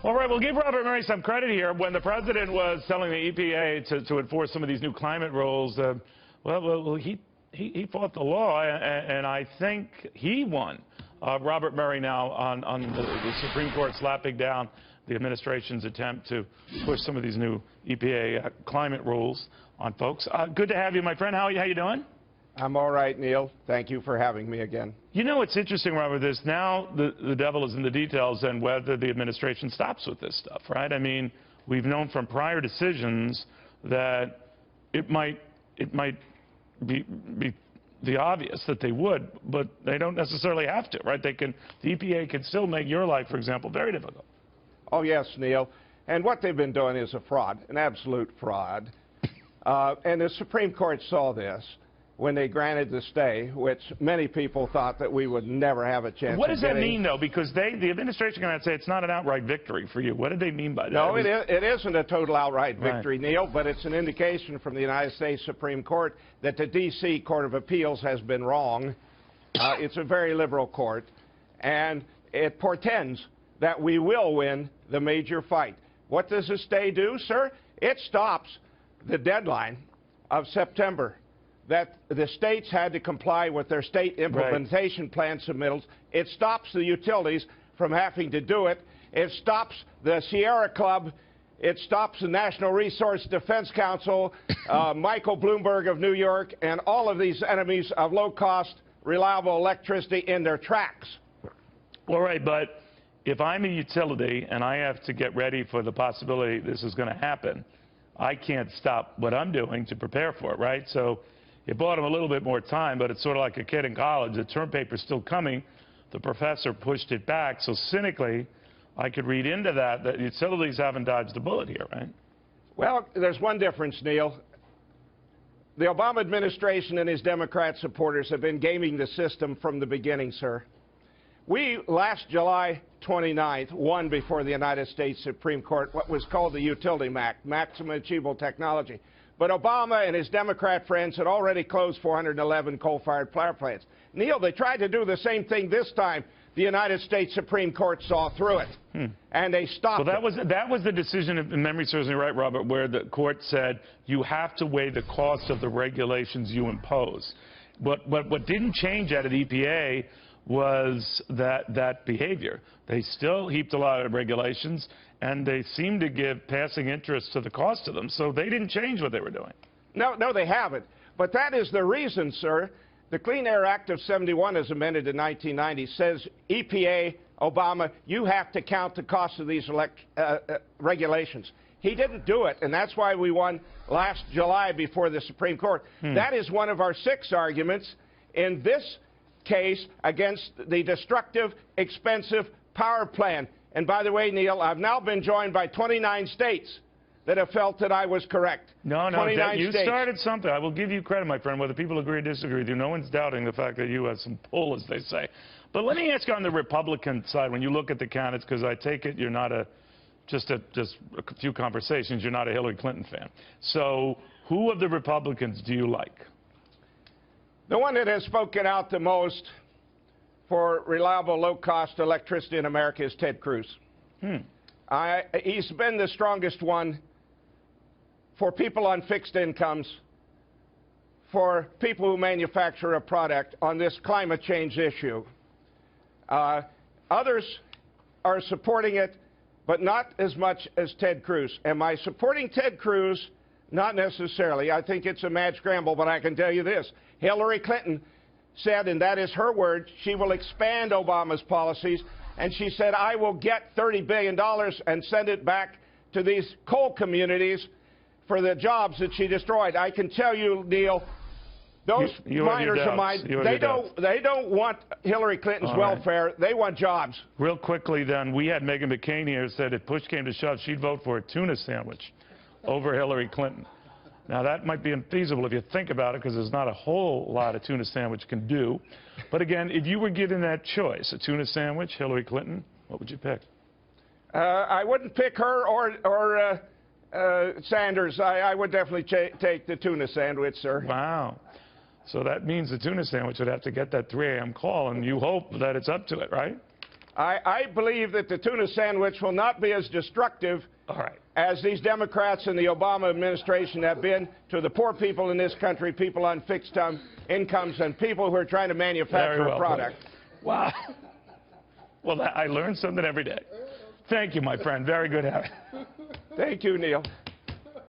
All right, we'll give Robert Murray some credit here. When the president was telling the EPA to enforce some of these new climate rules, he fought the law, and I think he won. Robert Murray now on the Supreme Court slapping down the administration's attempt to push some of these new EPA climate rules on folks. Good to have you, my friend. How you doing? I'm all right, Neil. Thank you for having me again. You know, it's interesting, Robert, this now the devil is in the details and whether the administration stops with this stuff, right? I mean, we've known from prior decisions that it might be the obvious that they would, but they don't necessarily have to, right? The EPA can still make your life, for example, very difficult. Oh, yes, Neil. And what they've been doing is a fraud, an absolute fraud. And the Supreme Court saw this when they granted the stay, which many people thought that we would never have a chance. What does that mean, though? Because the administration can say it's not an outright victory for you. What did they mean by that? No, it isn't a total outright victory, right, Neil, but it's an indication from the United States Supreme Court that the D.C. Court of Appeals has been wrong. It's a very liberal court, and it portends that we will win the major fight. What does the stay do, sir? It stops the deadline of September that the states had to comply with their state implementation plan submittals. It stops the utilities from having to do it. It stops the Sierra Club. It stops the National Resource Defense Council, Michael Bloomberg of New York, and all of these enemies of low-cost, reliable electricity in their tracks. All right, but if I'm a utility and I have to get ready for the possibility this is going to happen, I can't stop what I'm doing to prepare for it, right? So it bought him a little bit more time, but it's sort of like a kid in college. The term paper's still coming. The professor pushed it back. So cynically, I could read into that utilities haven't dodged a bullet here, right? Well, there's one difference, Neil. The Obama administration and his Democrat supporters have been gaming the system from the beginning, sir. We, last July 29th, won before the United States Supreme Court what was called the Utility MAC, Maximum Achievable Technology. But Obama and his Democrat friends had already closed 411 coal-fired power plants. Neil, they tried to do the same thing this time. The United States Supreme Court saw through it, and they stopped it. That was the decision, if memory serves me right, Robert, where the court said you have to weigh the cost of the regulations you impose. But what didn't change out of the EPA was that behavior. They still heaped a lot of regulations, and they seemed to give passing interest to the cost of them. So they didn't change what they were doing. No, they haven't. But that is the reason, sir. The Clean Air Act of '71, as amended in 1990, says EPA, Obama, you have to count the cost of these regulations. He didn't do it, and that's why we won last July before the Supreme Court. That is one of our 6 arguments in this case against the destructive, expensive power plan. And by the way, Neil, I've now been joined by 29 states that have felt that I was correct. No, you started something. I will give you credit, my friend. Whether people agree or disagree with you, no one's doubting the fact that you have some pull, as they say. But let me ask you on the Republican side, when you look at the candidates, because I take it you're not just a few conversations, you're not a Hillary Clinton fan. So who of the Republicans do you like? The one that has spoken out the most for reliable, low-cost electricity in America is Ted Cruz. He's been the strongest one for people on fixed incomes, for people who manufacture a product on this climate change issue. Others are supporting it, but not as much as Ted Cruz. Am I supporting Ted Cruz? Not necessarily. I think it's a mad scramble, but I can tell you this. Hillary Clinton said, and that is her word, she will expand Obama's policies, and she said, I will get $30 billion and send it back to these coal communities for the jobs that she destroyed. I can tell you, Neil, those miners of mine, they don't want Hillary Clinton's welfare. They want jobs. Real quickly, then, we had Meghan McCain here said if push came to shove, she'd vote for a tuna sandwich over Hillary Clinton. Now, that might be infeasible if you think about it, because there's not a whole lot a tuna sandwich can do. But again, if you were given that choice, a tuna sandwich, Hillary Clinton, what would you pick? I wouldn't pick her or Sanders. I would definitely take the tuna sandwich, sir. Wow. So that means the tuna sandwich would have to get that 3 a.m. call, and you hope that it's up to it, right? I believe that the tuna sandwich will not be as destructive All right. as these Democrats and the Obama administration have been to the poor people in this country, people on fixed incomes, and people who are trying to manufacture a product. Wow. Well, I learn something every day. Thank you, my friend. Very good, Harry. Thank you, Neil.